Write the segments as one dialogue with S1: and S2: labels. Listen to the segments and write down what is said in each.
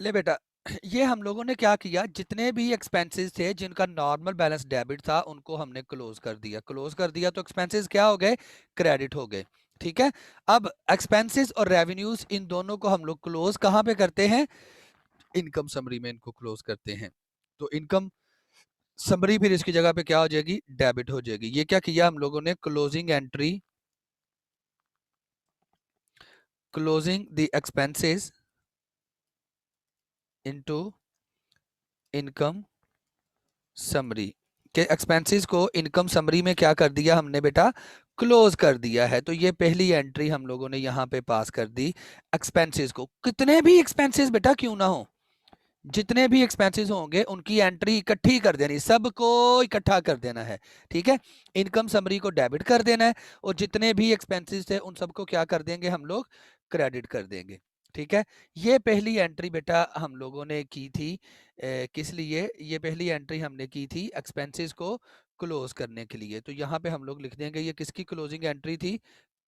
S1: ले बेटा, ये हम लोगों ने क्या किया, जितने भी एक्सपेंसेस थे जिनका नॉर्मल बैलेंस डेबिट था उनको हमने क्लोज कर दिया। क्लोज कर दिया तो एक्सपेंसेस क्या हो गए, क्रेडिट हो गए। ठीक है, अब एक्सपेंसेस और रेवेन्यूज इन दोनों को हम लोग क्लोज कहाँ पे करते हैं, इनकम समरी में इनको क्लोज करते हैं। तो इनकम समरी फिर इसकी जगह पे क्या हो जाएगी, डेबिट हो जाएगी। ये क्या किया हम लोगों ने, closing entry, closing the expenses into income summary, के एक्सपेंसेस को इनकम समरी में क्या कर दिया हमने बेटा, क्लोज कर दिया है। तो ये पहली एंट्री हम लोगों ने यहाँ पे पास कर दी। एक्सपेंसेस को, कितने भी एक्सपेंसेस बेटा क्यों ना हो, जितने भी एक्सपेंसेस होंगे उनकी एंट्री इकट्ठी कर देनी, सबको इकट्ठा कर देना है। ठीक है, इनकम समरी को डेबिट कर देना है और जितने भी एक्सपेंसेस थे उन सबको क्या कर देंगे हम लोग, क्रेडिट कर देंगे। ठीक है, ये पहली एंट्री बेटा हम लोगों ने की थी किस लिए, ये पहली एंट्री हमने की थी एक्सपेंसेस को क्लोज करने के लिए। तो यहाँ पे हम लोग लिख देंगे ये किसकी क्लोजिंग एंट्री थी,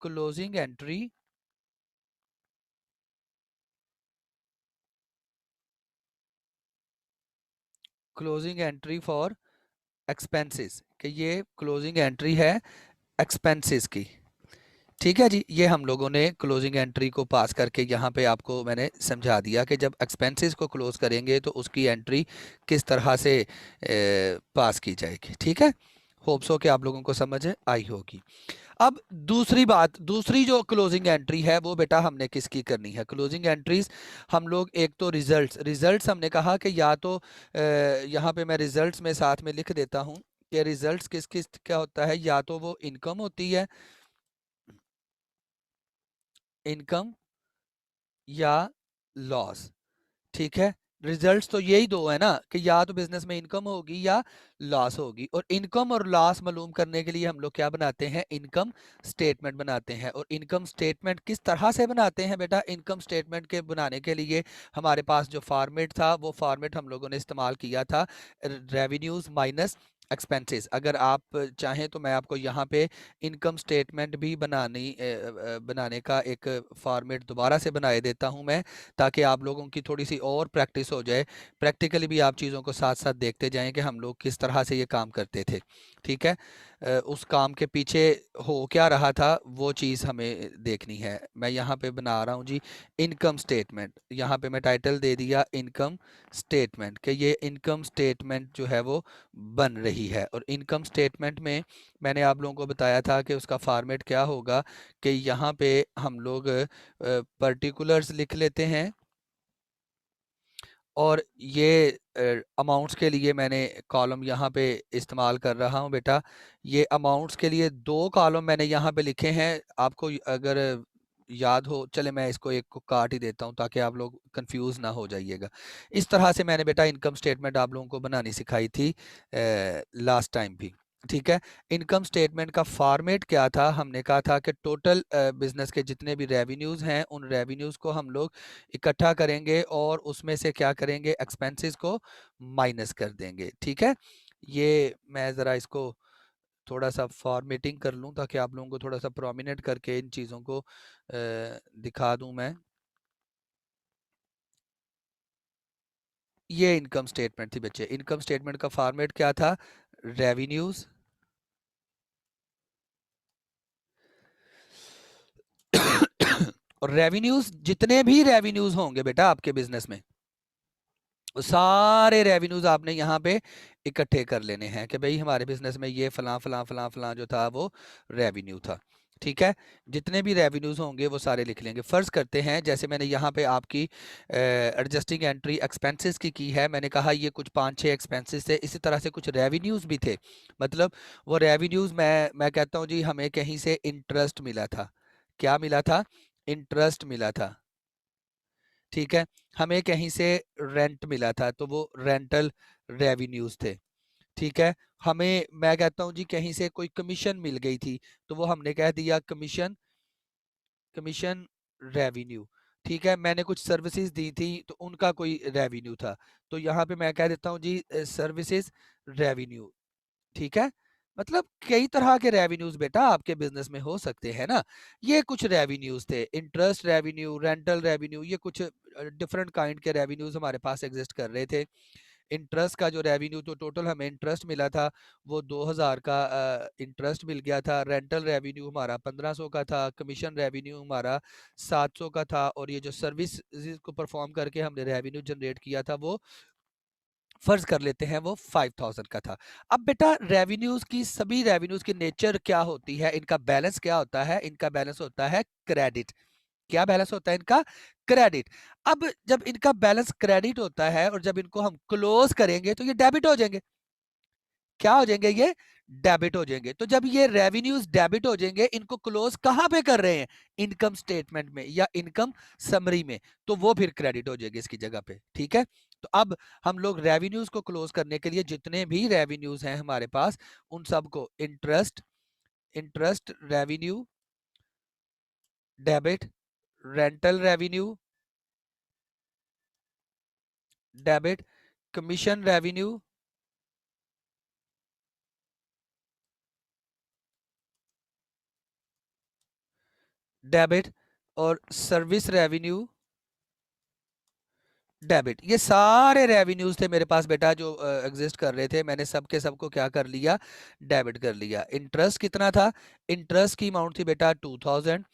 S1: closing entry closing entry for expenses, कि ये क्लोजिंग एंट्री है एक्सपेंसेस की। ठीक है जी, ये हम लोगों ने क्लोजिंग एंट्री को पास करके यहाँ पे आपको मैंने समझा दिया कि जब एक्सपेंसेस को क्लोज करेंगे तो उसकी एंट्री किस तरह से पास की जाएगी। ठीक है, होप्स हो कि आप लोगों को समझ आई होगी। अब दूसरी बात, दूसरी जो क्लोजिंग एंट्री है वो बेटा हमने किसकी करनी है, क्लोजिंग एंट्रीज हम लोग, एक तो रिजल्ट्स हमने कहा कि या तो यहाँ पे मैं रिजल्ट्स में साथ में लिख देता हूँ कि रिजल्ट्स किस किस क्या होता है, या तो वो इनकम होती है, इनकम या लॉस। ठीक है, रिजल्ट्स तो यही दो है ना, कि या तो बिजनेस में इनकम होगी या लॉस होगी। और इनकम और लॉस मालूम करने के लिए हम लोग क्या बनाते हैं, इनकम स्टेटमेंट बनाते हैं। और इनकम स्टेटमेंट किस तरह से बनाते हैं बेटा, इनकम स्टेटमेंट के बनाने के लिए हमारे पास जो फॉर्मेट था वो फॉर्मेट हम लोगों ने इस्तेमाल किया था रेवेन्यूज माइनस एक्सपेंसेस। अगर आप चाहें तो मैं आपको यहाँ पे इनकम स्टेटमेंट भी बनाने का एक फॉर्मेट दोबारा से बनाए देता हूँ मैं, ताकि आप लोगों की थोड़ी सी और प्रैक्टिस हो जाए, प्रैक्टिकली भी आप चीज़ों को साथ साथ देखते जाएं कि हम लोग किस तरह से ये काम करते थे। ठीक है, उस काम के पीछे हो क्या रहा था वो चीज़ हमें देखनी है। मैं यहाँ पे बना रहा हूँ जी इनकम स्टेटमेंट, यहाँ पे मैं टाइटल दे दिया इनकम स्टेटमेंट, कि ये इनकम स्टेटमेंट जो है वो बन रही है। और इनकम स्टेटमेंट में मैंने आप लोगों को बताया था कि उसका फॉर्मेट क्या होगा, कि यहाँ पे हम लोग पर्टिकुलर्स लिख लेते हैं, और ये अमाउंट्स के लिए मैंने कॉलम यहाँ पे इस्तेमाल कर रहा हूँ बेटा। ये अमाउंट्स के लिए दो कॉलम मैंने यहाँ पे लिखे हैं, आपको अगर याद हो, चले मैं इसको एक को काट ही देता हूँ ताकि आप लोग कंफ्यूज ना हो जाइएगा। इस तरह से मैंने बेटा इनकम स्टेटमेंट आप लोगों को बनानी सिखाई थी लास्ट टाइम भी। ठीक है, इनकम स्टेटमेंट का फॉर्मेट क्या था, हमने कहा था कि टोटल बिजनेस के जितने भी रेवेन्यूज हैं उन रेवेन्यूज को हम लोग इकट्ठा करेंगे और उसमें से क्या करेंगे, एक्सपेंसेस को माइनस कर देंगे। ठीक है, ये मैं ज़रा इसको थोड़ा सा फॉर्मेटिंग कर लूँ ताकि आप लोगों को थोड़ा सा प्रोमिनेंट करके इन चीज़ों को दिखा दूँ मैं। ये इनकम स्टेटमेंट थी बच्चे, इनकम स्टेटमेंट का फॉर्मेट क्या था, रेवेन्यूज और रेवेन्यूज, जितने भी रेवेन्यूज होंगे बेटा आपके बिजनेस में, वो सारे रेवेन्यूज आपने यहाँ पे इकट्ठे कर लेने हैं कि भाई हमारे बिजनेस में ये फलां फलां फलां फलां जो था वो रेवेन्यू था। ठीक है, जितने भी रेवेन्यूज होंगे वो सारे लिख लेंगे। फर्ज करते हैं जैसे मैंने यहाँ पे आपकी एडजस्टिंग एंट्री एक्सपेंसेस की है, मैंने कहा ये कुछ 5-6 एक्सपेंसेस थे, इसी तरह से कुछ रेवेन्यूज भी थे। मतलब वो रेवेन्यूज मैं कहता हूँ जी हमें कहीं से इंटरेस्ट मिला था। क्या मिला था, इंटरेस्ट मिला था। ठीक है, हमें कहीं से रेंट मिला था तो वो रेंटल रेवेन्यूज थे। ठीक है, हमें मैं कहता हूँ जी कहीं से कोई कमीशन मिल गई थी तो वो हमने कह दिया कमीशन, कमीशन रेवेन्यू। ठीक है, मैंने कुछ सर्विसेज दी थी तो उनका कोई रेवेन्यू था, तो यहाँ पे मैं कह देता हूँ जी सर्विसेज रेवेन्यू। ठीक है, मतलब कई तरह के रेवेन्यूज बेटा आपके बिजनेस में हो सकते हैं ना। ये कुछ रेवेन्यूज थे, इंटरेस्ट रेवेन्यू, रेंटल रेवेन्यू, ये कुछ डिफरेंट काइंड के रेवेन्यूज हमारे पास एग्जिस्ट कर रहे थे। इंटरेस्ट का जो रेवेन्यू, तो टोटल हमें इंटरेस्ट मिला था वो 2000 का इंटरेस्ट मिल गया था। रेंटल रेवेन्यू हमारा 1500 का था। कमीशन रेवेन्यू हमारा 700 का था। और ये जो सर्विस को परफॉर्म करके हमने रेवेन्यू जनरेट किया था वो फर्ज कर लेते हैं वो 5000 का था। अब बेटा रेवेन्यूज की, सभी रेवेन्यूज की नेचर क्या होती है, इनका बैलेंस क्या होता है? इनका बैलेंस होता है क्रेडिट। क्या बैलेंस होता है इनका? क्रेडिट। अब जब इनका बैलेंस क्रेडिट होता है और जब इनको हम क्लोज करेंगे तो ये डेबिट हो जाएंगे। क्या हो जाएंगे? ये डेबिट हो जाएंगे। तो जब ये रेवेन्यूज डेबिट हो जाएंगे, इनको क्लोज कहां पे कर रहे हैं? इनकम स्टेटमेंट में या इनकम समरी में, तो वो फिर क्रेडिट हो जाएगी इसकी जगह पे। ठीक है, तो अब हम लोग रेवेन्यूज को क्लोज करने के लिए जितने भी रेवेन्यूज हैं हमारे पास, उन सबको interest, interest revenue debit, rental revenue debit, commission revenue debit, और सर्विस रेवेन्यू डेबिट। ये सारे रेवेन्यूज थे मेरे पास बेटा जो एग्जिस्ट कर रहे थे, मैंने सबके सबको क्या कर लिया? डेबिट कर लिया। इंटरेस्ट कितना था? इंटरेस्ट की अमाउंट थी बेटा 2000।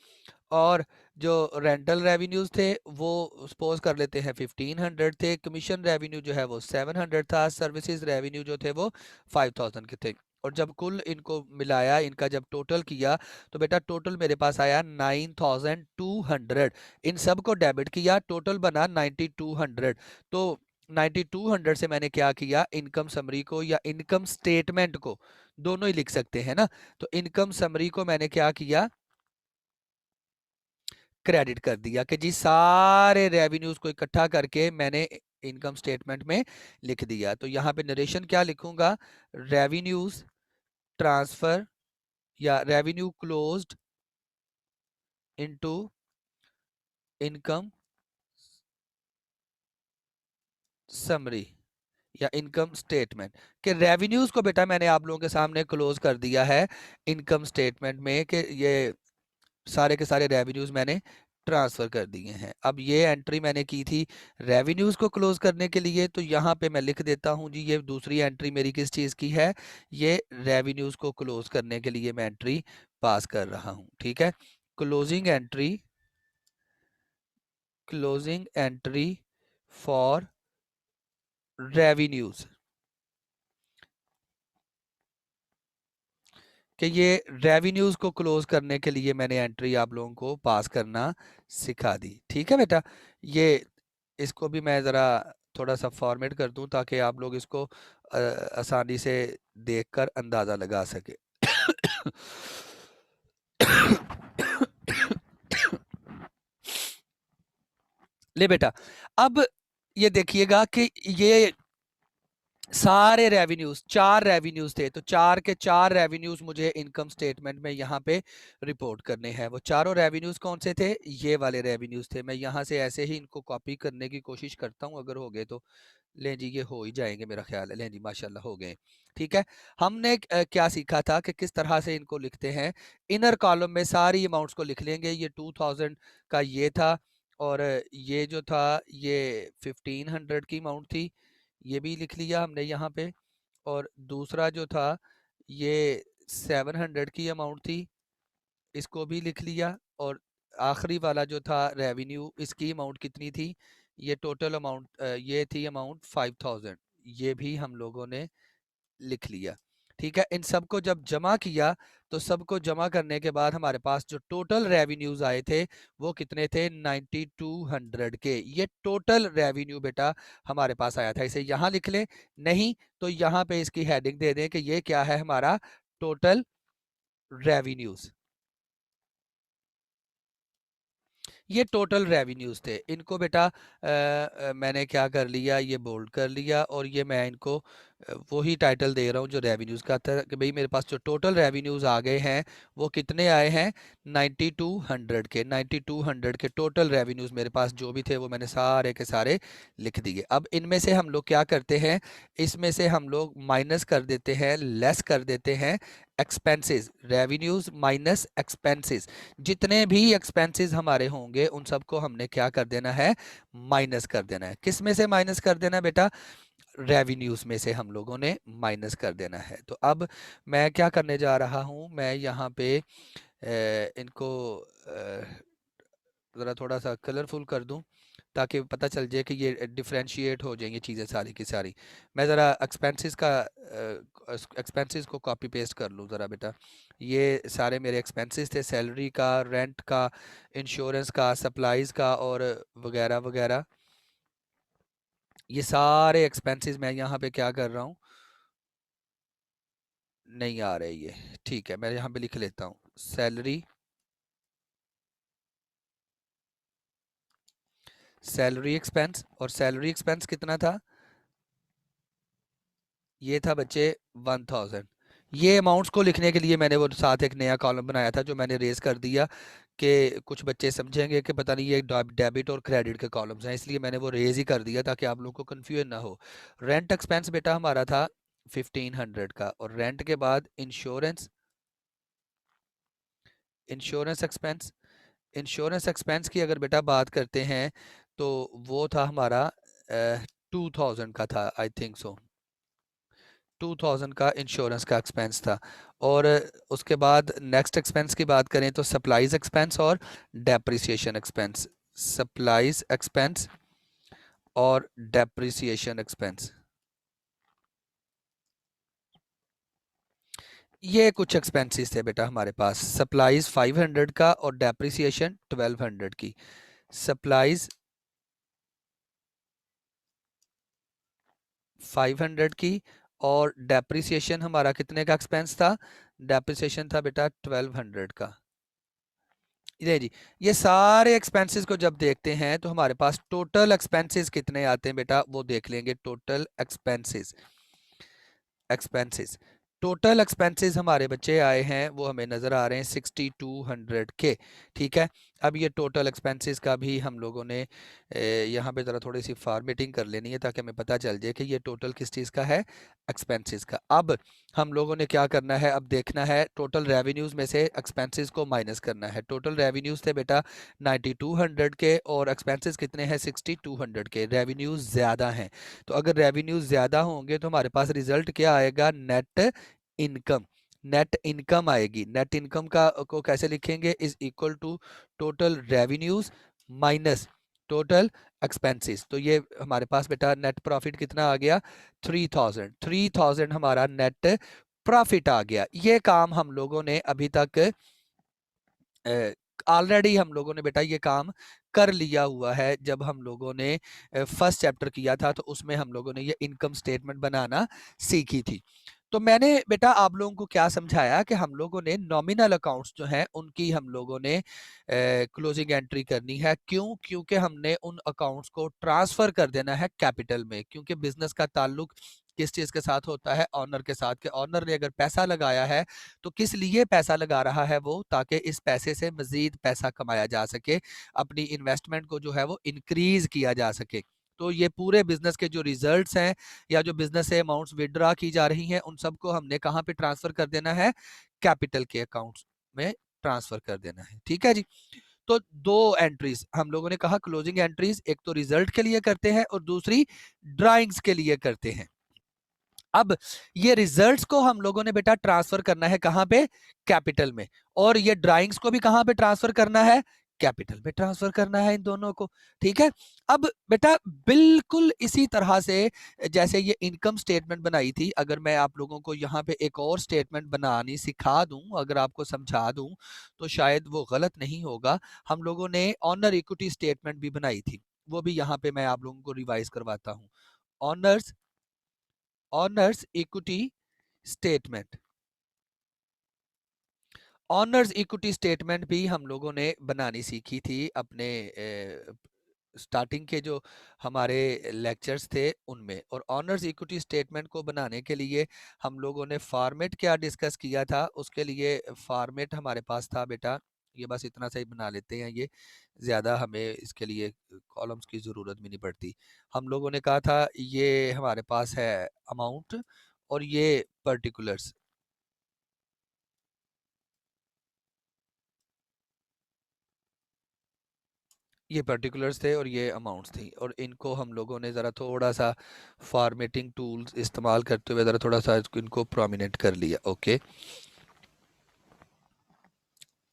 S1: और जो रेंटल रेवेन्यूज थे वो सपोज कर लेते हैं 1500 थे। कमीशन रेवेन्यू जो है वो 700 था। सर्विसेज रेवेन्यू जो थे वो 5000 के थे। और जब कुल इनको मिलाया, इनका जब टोटल किया, तो बेटा टोटल मेरे पास आया 9200। इन सब को डेबिट किया, टोटल बना 9200। तो 9200 से मैंने क्या किया? इनकम समरी को या इनकम स्टेटमेंट को, दोनों ही लिख सकते हैं ना, तो इनकम समरी को मैंने क्या किया? क्रेडिट कर दिया कि जी सारे रेवेन्यूज को इकट्ठा करके मैंने इनकम स्टेटमेंट में लिख दिया। तो यहाँ पे नरेशन क्या लिखूंगा? रेवेन्यूज ट्रांसफर या revenue closed into income summary या इनकम स्टेटमेंट। कि रेवेन्यूज को बेटा मैंने आप लोगों के सामने क्लोज कर दिया है इनकम स्टेटमेंट में, कि ये सारे के सारे रेवेन्यूज मैंने ट्रांसफर कर दिए हैं। अब ये एंट्री मैंने की थी रेवेन्यूज को क्लोज करने के लिए, तो यहाँ पे मैं लिख देता हूँ जी, ये दूसरी एंट्री मेरी किस चीज़ की है? ये रेवेन्यूज को क्लोज करने के लिए मैं एंट्री पास कर रहा हूँ। ठीक है, closing entry, closing entry for revenues, कि ये रेवेन्यूज को क्लोज करने के लिए मैंने एंट्री आप लोगों को पास करना सिखा दी। ठीक है बेटा, ये इसको भी मैं ज़रा थोड़ा सा फॉर्मेट कर दूं ताकि आप लोग इसको आसानी से देखकर अंदाज़ा लगा सके। ले बेटा, अब ये देखिएगा कि ये सारे रेवेन्यूज, 4 रेवेन्यूज थे, तो 4 के 4 रेवेन्यूज मुझे इनकम स्टेटमेंट में यहाँ पे रिपोर्ट करने हैं। वो चारों रेवेन्यूज कौन से थे? ये वाले रेवेन्यूज थे। मैं यहाँ से ऐसे ही इनको कॉपी करने की कोशिश करता हूँ, अगर हो गए तो। लें जी, ये हो ही जाएंगे मेरा ख्याल है। लें जी, माशाल्लाह हो गए। ठीक है, हमने क्या सीखा था कि किस तरह से इनको लिखते हैं। इनर कॉलम में सारी अमाउंट्स को लिख लेंगे। ये 2000 का ये था, और ये जो था ये 1500 की अमाउंट थी, ये भी लिख लिया हमने यहाँ पे। और दूसरा जो था ये 700 की अमाउंट थी, इसको भी लिख लिया। और आखिरी वाला जो था रेवेन्यू, इसकी अमाउंट कितनी थी? ये टोटल अमाउंट ये थी अमाउंट 5000, ये भी हम लोगों ने लिख लिया। ठीक है, इन सबको जब जमा किया, तो सबको जमा करने के बाद हमारे पास जो टोटल रेवेन्यूज आए थे वो कितने थे? 9200 के। ये टोटल रेवेन्यू बेटा हमारे पास आया था। इसे यहाँ लिख लें, नहीं तो यहाँ पे इसकी हेडिंग दे दें कि ये क्या है? हमारा टोटल रेवेन्यूज। ये टोटल रेवेन्यूज थे। इनको बेटा मैंने क्या कर लिया? ये बोल्ड कर लिया, और ये मैं इनको वही टाइटल दे रहा हूँ जो रेवेन्यूज़ का था कि भाई मेरे पास जो टोटल रेवेन्यूज़ आ गए हैं वो कितने आए हैं 9200 के 9200 के टोटल रेवेन्यूज़ मेरे पास जो भी थे वो मैंने सारे के सारे लिख दिए। अब इनमें से हम लोग क्या करते हैं, इसमें से हम लोग माइनस कर देते हैं, लेस कर देते हैं एक्सपेंसेस, रेवेन्यूज़ माइनस एक्सपेंसेस। जितने भी एक्सपेंसेस हमारे होंगे उन सबको हमने क्या कर देना है, माइनस कर देना है। किस में से माइनस कर देना है बेटा, रेवेन्यूज़ में से हम लोगों ने माइनस कर देना है। तो अब मैं क्या करने जा रहा हूँ, मैं यहाँ पे इनको ज़रा थोड़ा सा कलरफुल कर दूँ ताकि पता चल जाए कि ये डिफरेंशिएट हो जाएंगी चीज़ें सारी की सारी। मैं ज़रा एक्सपेंसेस का एक्सपेंसेस को कॉपी पेस्ट कर लूँ ज़रा बेटा। ये सारे मेरे एक्सपेंसेस थे, सैलरी का, रेंट का, इंश्योरेंस का, सप्लाईज़ का और वगैरह वगैरह। ये सारे एक्सपेंसेस मैं यहाँ पे क्या कर रहा हूँ, नहीं आ रहे ये, ठीक है मैं यहाँ पे लिख लेता हूँ सैलरी, सैलरी एक्सपेंस। और सैलरी एक्सपेंस कितना था, ये था बच्चे 1000। ये अमाउंट्स को लिखने के लिए मैंने वो साथ एक नया कॉलम बनाया था जो मैंने रेज कर दिया कि कुछ बच्चे समझेंगे कि पता नहीं ये डेबिट और क्रेडिट के कॉलम्स हैं, इसलिए मैंने वो रेज ही कर दिया ताकि आप लोगों को कन्फ्यूजन ना हो। रेंट एक्सपेंस बेटा हमारा था 1500 का, और रेंट के बाद insurance, insurance expense, insurance expense की अगर बेटा बात करते हैं तो वो था हमारा 2000 का था, आई थिंक सो 2000 का इंश्योरेंस का एक्सपेंस था। और उसके बाद नेक्स्ट एक्सपेंस की बात करें तो सप्लाईज एक्सपेंस और डेप्रिसिएशन एक्सपेंस, सप्लाईज एक्सपेंस और डेप्रिसिएशन एक्सपेंस, ये कुछ एक्सपेंसेस थे बेटा हमारे पास। सप्लाईज 500 का और डेप्रिसिएशन 1200 की। सप्लाईज 500 की और डेप्रिसिएशन हमारा कितने का एक्सपेंस था, डेप्रिसिएशन था बेटा 1200 का। ये जी, ये सारे एक्सपेंसेस को जब देखते हैं तो हमारे पास टोटल एक्सपेंसेस कितने आते हैं बेटा, वो देख लेंगे। Total expenses, expenses, total expenses हमारे बच्चे आए हैं वो हमें नज़र आ रहे हैं 6200 के। ठीक है, अब ये टोटल एक्सपेंसेस का भी हम लोगों ने यहाँ पे ज़रा थोड़ी सी फॉर्मेटिंग कर लेनी है ताकि हमें पता चल जाए कि ये टोटल किस चीज़ का है, एक्सपेंसेस का। अब हम लोगों ने क्या करना है, अब देखना है टोटल रेवेन्यूज़ में से एक्सपेंसेस को माइनस करना है। टोटल रेवेन्यूज़ थे बेटा 9200 के और एक्सपेंसेस कितने हैं 6200 के, रेवेन्यूज़ ज़्यादा हैं। तो अगर रेवेन्यू ज़्यादा होंगे तो हमारे पास रिजल्ट क्या आएगा, नेट इनकम, नेट इनकम आएगी। नेट इनकम का को कैसे लिखेंगे, is equal to total revenues minus total expenses. तो ये हमारे पास बेटा नेट प्रॉफिट कितना आ गया, 3000, 3000 हमारा नेट प्रॉफिट आ गया। ये काम हम लोगों ने अभी तक ऑलरेडी हम लोगों ने बेटा ये काम कर लिया हुआ है। जब हम लोगों ने फर्स्ट चैप्टर किया था तो उसमें हम लोगों ने ये इनकम स्टेटमेंट बनाना सीखी थी। तो मैंने बेटा आप लोगों को क्या समझाया कि हम लोगों ने नॉमिनल अकाउंट्स जो हैं उनकी हम लोगों ने क्लोजिंग एंट्री करनी है। क्यों, क्योंकि हमने उन अकाउंट्स को ट्रांसफर कर देना है कैपिटल में। क्योंकि बिजनेस का ताल्लुक किस चीज़ के साथ होता है, ऑनर के साथ। के ऑनर ने अगर पैसा लगाया है तो किस लिए पैसा लगा रहा है वो, ताकि इस पैसे से मजीद पैसा कमाया जा सके, अपनी इन्वेस्टमेंट को जो है वो इंक्रीज किया जा सके। तो ये पूरे बिजनेस के जो रिजल्ट्स हैं या जो बिजनेस से अमाउंट्स विड्रॉ की जा रही हैं उन सबको हमने कहाँ पे ट्रांसफर कर देना है, कैपिटल के अकाउंट्स में ट्रांसफर कर देना है। ठीक है जी। तो दो एंट्रीज हम लोगों ने कहा क्लोजिंग एंट्रीज, एक तो रिजल्ट के लिए करते हैं और दूसरी ड्राइंग्स के लिए करते हैं। अब ये रिजल्ट्स को हम लोगों ने बेटा ट्रांसफर करना है कहां पे, कैपिटल में। और ये ड्राइंग्स को भी कहां पे ट्रांसफर करना है, कैपिटल में ट्रांसफर करना है इन दोनों को। ठीक है, अब बेटा बिल्कुल इसी तरह से जैसे ये इनकम स्टेटमेंट बनाई थी, अगर मैं आप लोगों को यहाँ पे एक और स्टेटमेंट बनानी सिखा दूं, अगर आपको समझा दूं तो शायद वो गलत नहीं होगा। हम लोगों ने ऑनर इक्विटी स्टेटमेंट भी बनाई थी, वो भी यहाँ पे मैं आप लोगों को रिवाइज करवाता हूँ। Honours, honours equity statement, honours equity statement भी हम लोगों ने बनानी सीखी थी अपने स्टार्टिंग के जो हमारे लेक्चर्स थे उनमें। और ऑनर्स इक्विटी स्टेटमेंट को बनाने के लिए हम लोगों ने फॉर्मेट क्या डिस्कस किया था, उसके लिए फॉर्मेट हमारे पास था बेटा, ये बस इतना सा ही बना लेते हैं, ये ज़्यादा हमें इसके लिए कॉलम्स की ज़रूरत भी नहीं पड़ती। हम लोगों ने कहा था ये हमारे पास है अमाउंट और ये पर्टिकुलर्स, ये पर्टिकुलर्स थे और ये अमाउंट्स थी, और इनको हम लोगों ने ज़रा थोड़ा सा फॉर्मेटिंग टूल्स इस्तेमाल करते हुए ज़रा थोड़ा सा इनको प्रोमिनेंट कर लिया। ओके,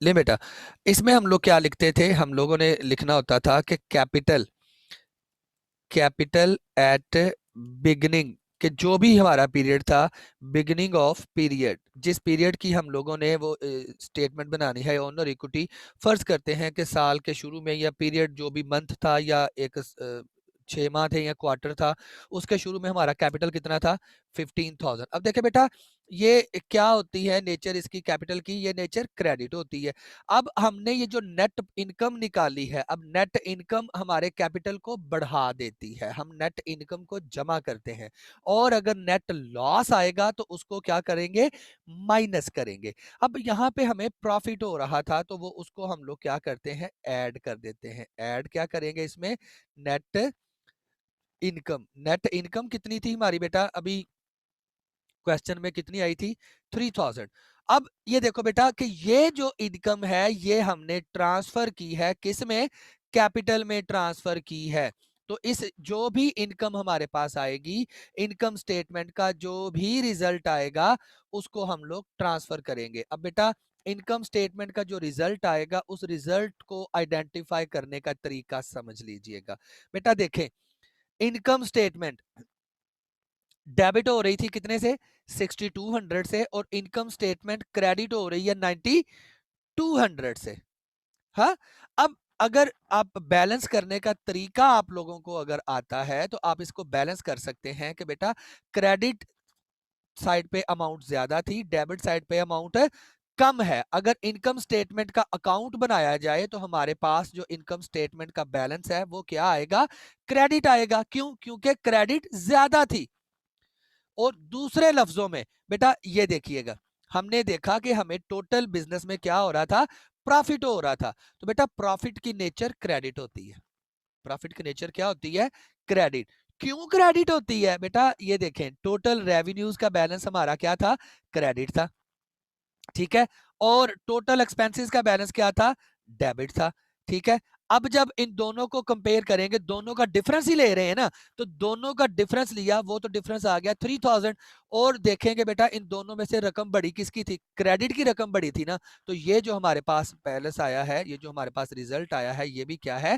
S1: ले बेटा, इसमें हम लोग क्या लिखते थे, हम लोगों ने लिखना होता था कि कैपिटल, कैपिटल एट बिगनिंग, कि जो भी हमारा पीरियड था, बिगनिंग ऑफ पीरियड, जिस पीरियड की हम लोगों ने वो स्टेटमेंट बनानी है ऑनर इक्विटी, फर्ज करते हैं कि साल के शुरू में या पीरियड जो भी मंथ था या एक 6 माह थे या क्वार्टर था, उसके शुरू में हमारा कैपिटल कितना था, 15,000। अब देखें बेटा, ये क्या होती है नेचर इसकी कैपिटल की, ये नेचर क्रेडिट होती है। अब हमने ये जो नेट इनकम निकाली है, अब नेट इनकम हमारे कैपिटल को बढ़ा देती है, हम नेट इनकम को जमा करते हैं, और अगर नेट लॉस आएगा तो उसको क्या करेंगे, माइनस करेंगे। अब यहाँ पे हमें प्रॉफिट हो रहा था तो वो उसको हम लोग क्या करते हैं, ऐड कर देते हैं। ऐड क्या करेंगे इसमें, नेट इनकम। नेट इनकम कितनी थी हमारी बेटा, अभी क्वेश्चन में कितनी आई थी, 3,000। अब ये देखो बेटा कि ये जो इनकम है ये हमने ट्रांसफर की है, किस में, कैपिटल में ट्रांसफर की है। तो इस जो भी इनकम हमारे पास आएगी, इनकम स्टेटमेंट का जो भी रिजल्ट आएगा उसको हम लोग ट्रांसफर करेंगे। अब बेटा इनकम स्टेटमेंट का जो रिजल्ट आएगा उस रिजल्ट को आइडेंटिफाई करने का तरीका समझ लीजिएगा। बेटा देखें, इनकम स्टेटमेंट डेबिट हो रही थी कितने से, 6200 से, और इनकम स्टेटमेंट क्रेडिट हो रही है 9200 से। हाँ, अब अगर आप बैलेंस करने का तरीका आप लोगों को अगर आता है तो आप इसको बैलेंस कर सकते हैं कि बेटा क्रेडिट साइड पे अमाउंट ज्यादा थी, डेबिट साइड पे अमाउंट कम है। अगर इनकम स्टेटमेंट का अकाउंट बनाया जाए तो हमारे पास जो इनकम स्टेटमेंट का बैलेंस है वो क्या आएगा, क्रेडिट आएगा। क्यों, क्योंकि क्रेडिट ज्यादा थी। और दूसरे लफ्जों में बेटा ये देखिएगा, हमने देखा कि हमें टोटल बिजनेस में क्या हो रहा था, प्रॉफिट हो रहा था। तो बेटा प्रॉफिट की नेचर क्रेडिट होती है, प्रॉफिट की नेचर क्या होती है, क्रेडिट। क्यों क्रेडिट होती है बेटा, ये देखें, टोटल रेवेन्यूज का बैलेंस हमारा क्या था, क्रेडिट था, ठीक है, और टोटल एक्सपेंसेस का बैलेंस क्या था, डेबिट था, ठीक है। अब जब इन दोनों को कंपेयर करेंगे, दोनों का डिफरेंस ही ले रहे हैं ना, तो दोनों का डिफरेंस लिया, वो तो डिफरेंस आ गया 3,000। और देखेंगे बेटा इन दोनों में से रकम बड़ी किसकी थी, क्रेडिट की रकम बड़ी थी ना, तो ये जो हमारे पास बैलेंस आया है, ये जो हमारे पास रिजल्ट आया है, ये भी क्या है,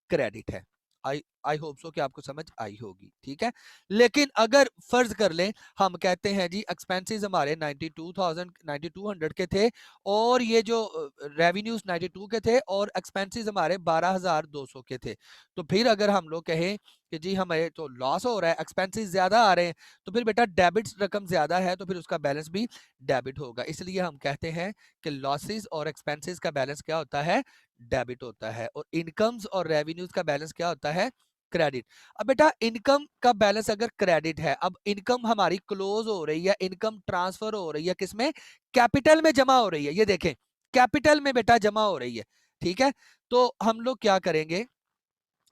S1: क्रेडिट है। आई आई होप सो कि आपको समझ आई होगी, ठीक है। लेकिन अगर फर्ज कर लें, हम कहते हैं जी एक्सपेंसेस हमारे 92,000 के थे, और ये जो रेवेन्यूज 92 के थे, और एक्सपेंसेस हमारे 12,200 के थे। तो फिर अगर हम लोग कहें कि जी हमें तो लॉस हो रहा है, एक्सपेंसेस ज्यादा आ रहे हैं, तो फिर बेटा डेबिट रकम ज्यादा है तो फिर उसका बैलेंस भी डेबिट होगा। इसलिए हम कहते हैं कि लॉसेस और एक्सपेंसेस का बैलेंस क्या होता है, डेबिट होता है, और इनकम्स और रेवेन्यूज का बैलेंस क्या होता है, क्रेडिट। अब बेटा इनकम का बैलेंस अगर क्रेडिट है, अब इनकम हमारी क्लोज हो रही है, इनकम ट्रांसफर हो रही है किसमें, कैपिटल में जमा हो रही है, ये देखें कैपिटल में बेटा जमा हो रही है, ठीक है। तो हम लोग क्या करेंगे,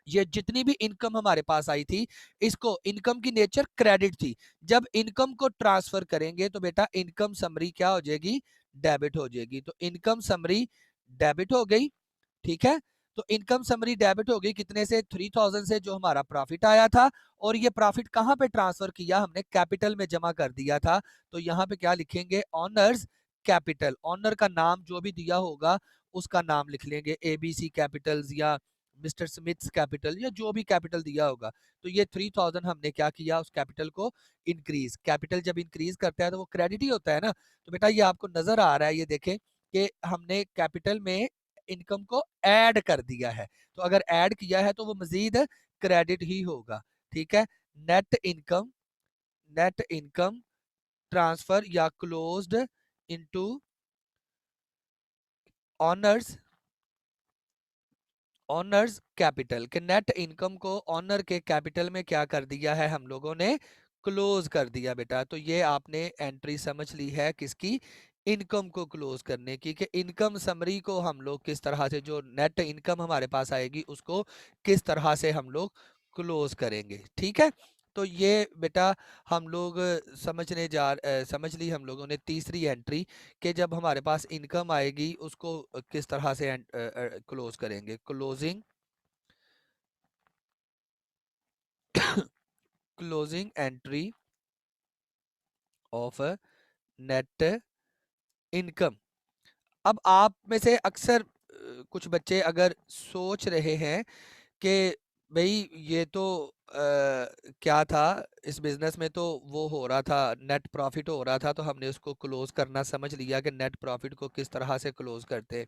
S1: ये जितनी भी इनकम हमारे पास आई थी, इसको, इनकम की नेचर क्रेडिट थी, जब इनकम को ट्रांसफर करेंगे तो बेटा इनकम समरी क्या हो जाएगी, डेबिट हो जाएगी। तो इनकम समरी डेबिट हो गई, ठीक है। तो इनकम समरी डेबिट हो गई कितने से, 3,000 से, जो हमारा प्रॉफिट आया था, और ये प्रॉफिट कहां पे ट्रांसफर किया हमने, कैपिटल में जमा कर दिया था। तो यहाँ पे क्या लिखेंगे, ऑनर्स कैपिटल, ऑनर का नाम जो भी दिया होगा उसका नाम लिख लेंगे, एबीसी कैपिटल्स या मिस्टर स्मिथ्स कैपिटल, या जो भी कैपिटल दिया होगा। तो ये 3,000 हमने क्या किया, उस कैपिटल को इंक्रीज, कैपिटल जब इंक्रीज करता है तो वो क्रेडिट ही होता है ना। तो बेटा ये आपको नजर आ रहा है, ये देखें कि हमने कैपिटल में इनकम को ऐड कर दिया है, तो अगर ऐड किया है तो वो मजीद क्रेडिट ही होगा, ठीक है। Net income, net income transfer या closed into owners owners capital के नेट इनकम को ऑनर के कैपिटल में क्या कर दिया है हम लोगों ने, क्लोज कर दिया बेटा। तो ये आपने एंट्री समझ ली है किसकी, इनकम को क्लोज करने की, कि इनकम समरी को हम लोग किस तरह से, जो नेट इनकम हमारे पास आएगी उसको किस तरह से हम लोग क्लोज करेंगे। ठीक है, तो ये बेटा हम लोग समझ ली हम लोगों ने तीसरी एंट्री, कि जब हमारे पास इनकम आएगी उसको किस तरह से क्लोज करेंगे। Closing closing entry of net income. अब आप में से अक्सर कुछ बच्चे अगर सोच रहे हैं कि भाई ये तो क्या था, इस बिजनेस में तो वो हो रहा था, नेट प्रॉफिट हो रहा था, तो हमने उसको क्लोज करना समझ लिया कि नेट प्रॉफिट को किस तरह से क्लोज करते हैं।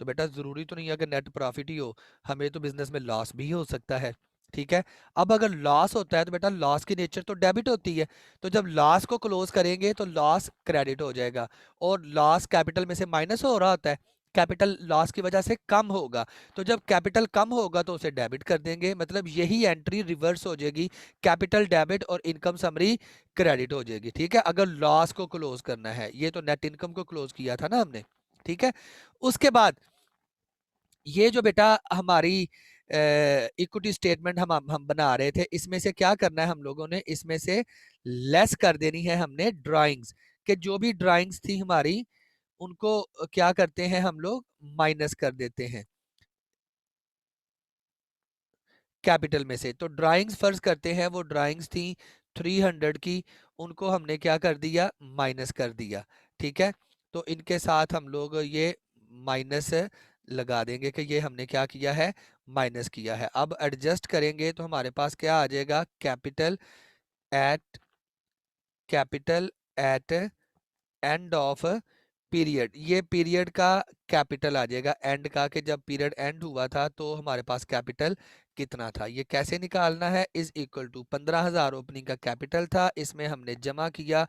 S1: तो बेटा ज़रूरी तो नहीं है कि नेट प्रॉफिट ही हो, हमें तो बिजनेस में लॉस भी हो सकता है। ठीक है, अब अगर लॉस होता है तो बेटा लॉस की नेचर तो डेबिट होती है, तो जब लॉस को क्लोज करेंगे तो लॉस क्रेडिट हो जाएगा, और लॉस कैपिटल में से माइनस हो रहा होता है, कैपिटल लॉस की वजह से कम होगा, तो जब कैपिटल कम होगा तो उसे डेबिट कर देंगे, मतलब यही एंट्री रिवर्स हो जाएगी, कैपिटल डेबिट और इनकम समरी क्रेडिट हो जाएगी। ठीक है, अगर लॉस को क्लोज करना है, ये तो नेट इनकम को क्लोज किया था ना हमने। ठीक है, उसके बाद ये जो बेटा हमारी इक्विटी स्टेटमेंट हम बना रहे थे, इसमें से क्या करना है हम लोगों ने, इसमें से लेस कर देनी है हमने ड्राइंग्स, कि जो भी ड्राइंग्स थी हमारी उनको क्या करते हैं हम लोग, माइनस कर देते हैं कैपिटल में से। तो ड्राइंग्स फर्ज करते हैं, वो ड्राइंग्स थी 300 की, उनको हमने क्या कर दिया, माइनस कर दिया। ठीक है, तो इनके साथ हम लोग ये माइनस लगा देंगे कि ये हमने क्या किया है, माइनस किया है। अब एडजस्ट करेंगे तो हमारे पास क्या आ जाएगा, at capital at end of period, ये पीरियड का कैपिटल आ जाएगा एंड का, कि जब पीरियड एंड हुआ था तो हमारे पास कैपिटल कितना था। ये कैसे निकालना है, इज इक्वल टू 15,000 ओपनिंग का कैपिटल था, इसमें हमने जमा किया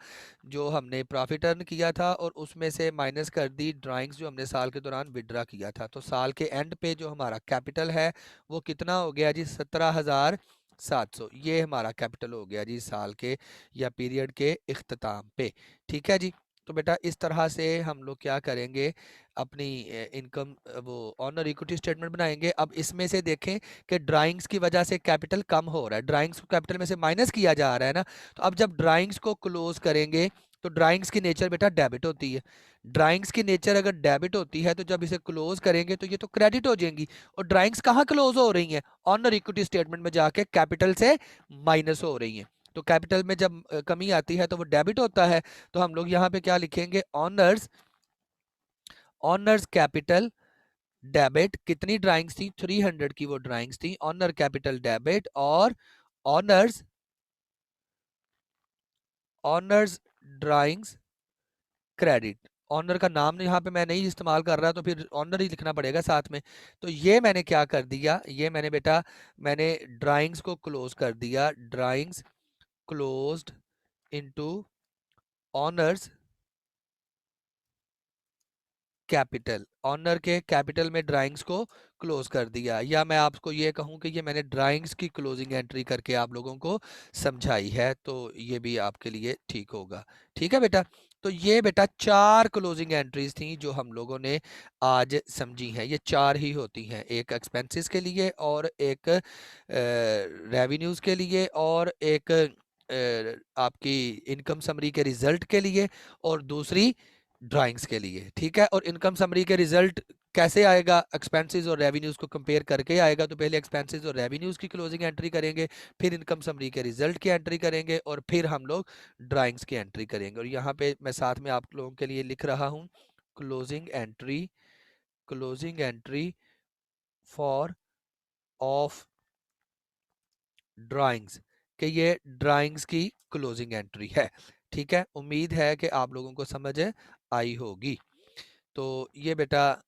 S1: जो हमने प्रॉफिट अर्न किया था, और उसमें से माइनस कर दी ड्राइंग्स जो हमने साल के दौरान विड्रा किया था। तो साल के एंड पे जो हमारा कैपिटल है वो कितना हो गया जी, 17,700। ये हमारा कैपिटल हो गया जी साल के या पीरियड के इख्तिताम पे। ठीक है जी, तो बेटा इस तरह से हम लोग क्या करेंगे, अपनी इनकम वो ऑनर इक्विटी स्टेटमेंट बनाएंगे। अब इसमें से देखें कि ड्राइंग्स की वजह से कैपिटल कम हो रहा है, ड्राइंग्स को कैपिटल में से माइनस किया जा रहा है ना, तो अब जब ड्राइंग्स को क्लोज करेंगे तो ड्राइंग्स की नेचर बेटा डेबिट होती है, ड्राइंग्स की नेचर अगर डेबिट होती है तो जब इसे क्लोज करेंगे तो ये तो क्रेडिट हो जाएंगी, और ड्राइंग्स कहाँ क्लोज हो रही हैं, ऑनर इक्विटी स्टेटमेंट में जाके कैपिटल से माइनस हो रही हैं। तो कैपिटल में जब कमी आती है तो वो डेबिट होता है, तो हम लोग यहाँ पे क्या लिखेंगे, ऑनर्स ऑनर्स कैपिटल डेबिट, कितनी ड्राइंग्स थी, 300 की वो ड्राइंग्स थी, ऑनर कैपिटल डेबिट, और owners owners drawings credit. Owner का नाम यहाँ पे मैं नहीं इस्तेमाल कर रहा, तो फिर ऑनर ही लिखना पड़ेगा साथ में। तो ये मैंने क्या कर दिया, ये मैंने बेटा मैंने ड्राइंग्स को क्लोज कर दिया, drawings closed into owners capital, owner के कैपिटल में ड्राइंग्स को क्लोज कर दिया, या मैं आपको ये कहूं कि ये मैंने ड्राइंग्स की क्लोजिंग एंट्री करके आप लोगों को समझाई है, तो ये भी आपके लिए ठीक होगा। ठीक है बेटा, तो ये बेटा 4 क्लोजिंग एंट्रीज थी जो हम लोगों ने आज समझी हैं, ये 4 ही होती हैं, एक एक्सपेंसेस के लिए, और एक रेवेन्यूज के लिए, और एक आपकी इनकम समरी के रिजल्ट के लिए, और दूसरी ड्राइंग्स के लिए। ठीक है, और इनकम समरी के रिजल्ट कैसे आएगा, एक्सपेंसेस और रेवेन्यूज को कंपेयर करके आएगा, तो पहले एक्सपेंसेस और रेवेन्यूज की क्लोजिंग एंट्री करेंगे, फिर इनकम समरी के रिजल्ट की एंट्री करेंगे, और फिर हम लोग ड्राइंग्स की एंट्री करेंगे। और यहाँ पे मैं साथ में आप लोगों के लिए लिख रहा हूँ, closing entry for of drawings, कि ये ड्राइंग्स की क्लोजिंग एंट्री है। ठीक है, उम्मीद है कि आप लोगों को समझ आई होगी। तो ये बेटा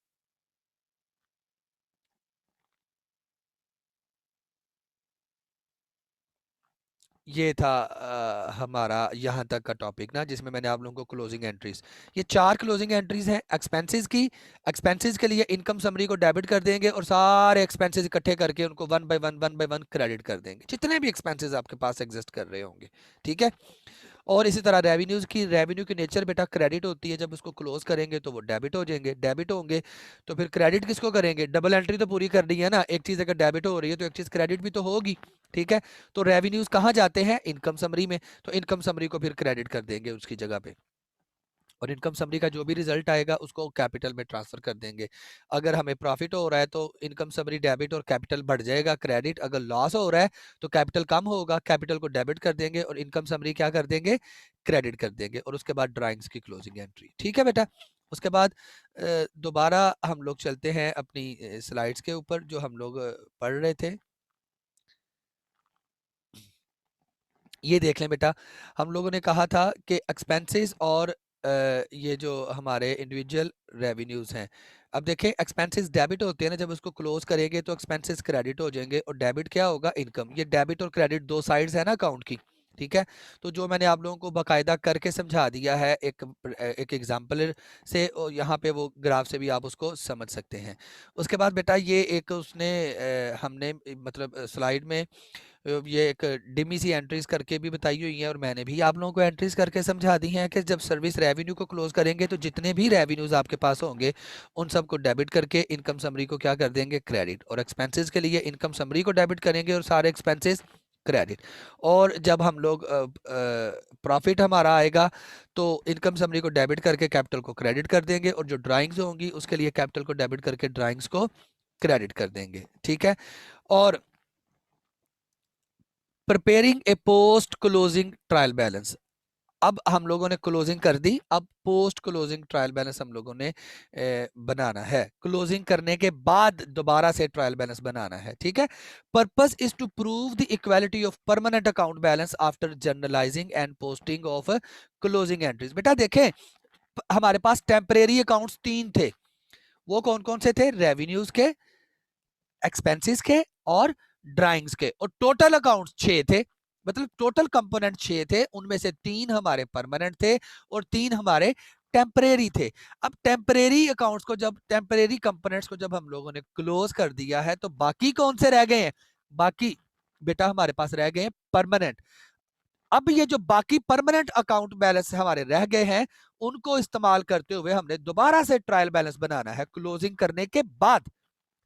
S1: ये था हमारा यहाँ तक का टॉपिक ना, जिसमें मैंने आप लोगों को क्लोजिंग एंट्रीज, ये 4 क्लोजिंग एंट्रीज हैं एक्सपेंसेस की। एक्सपेंसेस के लिए इनकम समरी को डेबिट कर देंगे और सारे एक्सपेंसेस इकट्ठे करके उनको वन बाय वन क्रेडिट कर देंगे, जितने भी एक्सपेंसेस आपके पास एग्जिस्ट कर रहे होंगे। ठीक है। और इसी तरह रेवेन्यू की नेचर बेटा क्रेडिट होती है, जब उसको क्लोज करेंगे तो वो डेबिट हो जाएंगे, डेबिट होंगे तो फिर क्रेडिट किसको करेंगे, डबल एंट्री तो पूरी करनी है ना, एक चीज़ अगर डेबिट हो रही है तो एक चीज़ क्रेडिट भी तो होगी। ठीक है। तो रेवेन्यूज कहाँ जाते हैं, इनकम समरी में, तो इनकम समरी को फिर क्रेडिट कर देंगे उसकी जगह पे, और इनकम समरी का जो भी रिजल्ट आएगा उसको कैपिटल में ट्रांसफर कर देंगे। अगर हमें प्रॉफिट हो रहा है तो इनकम समरी डेबिट और कैपिटल बढ़ जाएगा क्रेडिट, अगर लॉस हो रहा है तो कैपिटल कम होगा, कैपिटल को डेबिट कर देंगे और इनकम समरी क्या कर देंगे, क्रेडिट कर देंगे, और उसके बाद ड्राइंग्स की क्लोजिंग एंट्री। ठीक है बेटा। उसके बाद दोबारा हम लोग चलते हैं अपनी स्लाइड्स के ऊपर जो हम लोग पढ़ रहे थे। ये देख लें बेटा, हम लोगों ने कहा था कि एक्सपेंसेस और ये जो हमारे इंडिविजुअल रेवेन्यूज हैं, अब देखें एक्सपेंसेस डेबिट होते हैं ना, जब उसको क्लोज करेंगे तो एक्सपेंसेस क्रेडिट हो जाएंगे और डेबिट क्या होगा, इनकम। ये डेबिट और क्रेडिट दो साइड्स है ना अकाउंट की। ठीक है। तो जो मैंने आप लोगों को बाकायदा करके समझा दिया है एक एग्जाम्पल से, और यहाँ पे वो ग्राफ से भी आप उसको समझ सकते हैं। उसके बाद बेटा ये एक उसने हमने मतलब स्लाइड में ये एक डिमी सी एंट्रीज करके भी बताई हुई है, और मैंने भी आप लोगों को एंट्रीज करके समझा दी हैं कि जब सर्विस रेवेन्यू को क्लोज करेंगे तो जितने भी रेवेन्यूज आपके पास होंगे उन सबको डेबिट करके इनकम समरी को क्या कर देंगे, क्रेडिट, और एक्सपेंसेस के लिए इनकम समरी को डेबिट करेंगे और सारे एक्सपेंसेस क्रेडिट। और जब हम लोग प्रॉफिट हमारा आएगा तो इनकम समरी को डेबिट करके कैपिटल को क्रेडिट कर देंगे, और जो ड्राइंग्स होंगी उसके लिए कैपिटल को डेबिट करके ड्राइंग्स को क्रेडिट कर देंगे। ठीक है। और प्रिपेयरिंग ए पोस्ट क्लोजिंग ट्रायल बैलेंस, अब हम लोगों ने क्लोजिंग कर दी, अब पोस्ट क्लोजिंग ट्रायल बैलेंस हम लोगों ने बनाना है, क्लोजिंग करने के बाद दोबारा से ट्रायल बैलेंस बनाना है। ठीक है। Purpose is to prove the equality of permanent account balance after journalizing and posting of closing entries. बेटा देखें, हमारे पास टेम्परेरी अकाउंट्स 3 थे, वो कौन कौन से थे, रेवेन्यूज के, एक्सपेंसेस के और ड्राइंग्स के, और टोटल अकाउंट्स 6 थे, मतलब टोटल कंपोनेंट 6 थे, उनमें से 3 हमारे परमानेंट थे और 3 हमारे टेम्परेरी थे। अब टेम्परेरी अकाउंट्स को जब, टेम्परेरी कंपोनेंट्स को जब हम लोगों ने क्लोज कर दिया है तो बाकी कौन से रह गए हैं, बाकी बेटा हमारे पास रह गए हैं परमानेंट। अब ये जो बाकी परमानेंट अकाउंट बैलेंस हमारे रह गए हैं उनको इस्तेमाल करते हुए हमने दोबारा से ट्रायल बैलेंस बनाना है क्लोजिंग करने के बाद।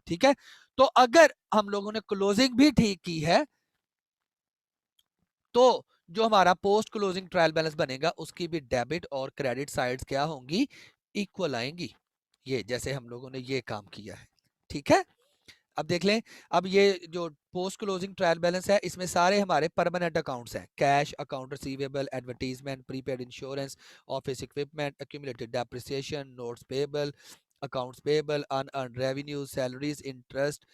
S1: ठीक है। तो अगर हम लोगों ने क्लोजिंग भी ठीक की है तो जो हमारा पोस्ट क्लोजिंग ट्रायल बैलेंस बनेगा उसकी भी डेबिट और क्रेडिट साइड्स क्या होंगी, इक्वल आएंगी। ये जैसे हम लोगों ने ये काम किया है। ठीक है। अब देख लें, अब ये जो पोस्ट क्लोजिंग ट्रायल बैलेंस है इसमें सारे हमारे परमानेंट अकाउंट्स हैं, cash, account receivable, advertisement, prepaid insurance, office equipment, accumulated depreciation, notes payable, accounts payable, unearned revenue, salaries, interest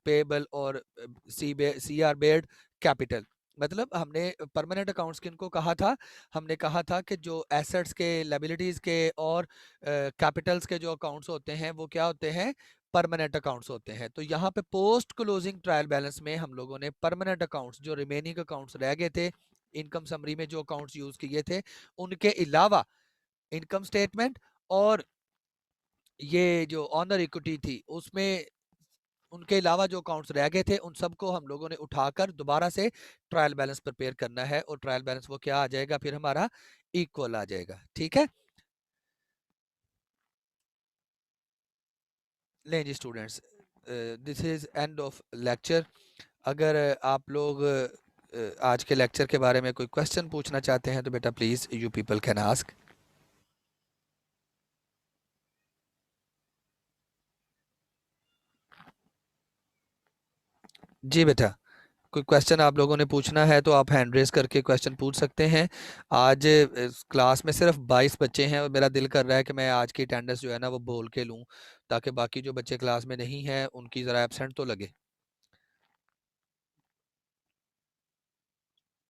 S1: payable और सी आर बेड कैपिटल। मतलब हमने परमानेंट अकाउंट्स किनको कहा था, हमने कहा था कि जो एसेट्स के, लायबिलिटीज के और कैपिटल्स के जो अकाउंट्स होते हैं वो क्या होते हैं, परमानेंट अकाउंट्स होते हैं। तो यहाँ पे पोस्ट क्लोजिंग ट्रायल बैलेंस में हम लोगों ने परमानेंट अकाउंट्स, जो रिमेनिंग अकाउंट्स रह गए थे इनकम समरी में जो अकाउंट्स यूज किए थे, उनके अलावा इनकम स्टेटमेंट और ये जो ऑनर इक्विटी थी उसमें उनके अलावा जो अकाउंट्स रह गए थे उन सबको हम लोगों ने उठाकर दोबारा से ट्रायल बैलेंस प्रिपेयर करना है, और ट्रायल बैलेंस वो क्या आ जाएगा, फिर हमारा इक्वल आ जाएगा। ठीक है। लें जी students, this is end of lecture. अगर आप लोग आज के लेक्चर के बारे में कोई क्वेश्चन पूछना चाहते हैं तो बेटा please you people can ask. जी बेटा, कोई क्वेश्चन आप लोगों ने पूछना है तो आप हैंड रेस करके क्वेश्चन पूछ सकते हैं। आज क्लास में सिर्फ 22 बच्चे हैं और मेरा दिल कर रहा है कि मैं आज की अटेंडेंस जो है ना वो बोल के लूं, ताकि बाकी जो बच्चे क्लास में नहीं हैं उनकी ज़रा एब्सेंट तो लगे।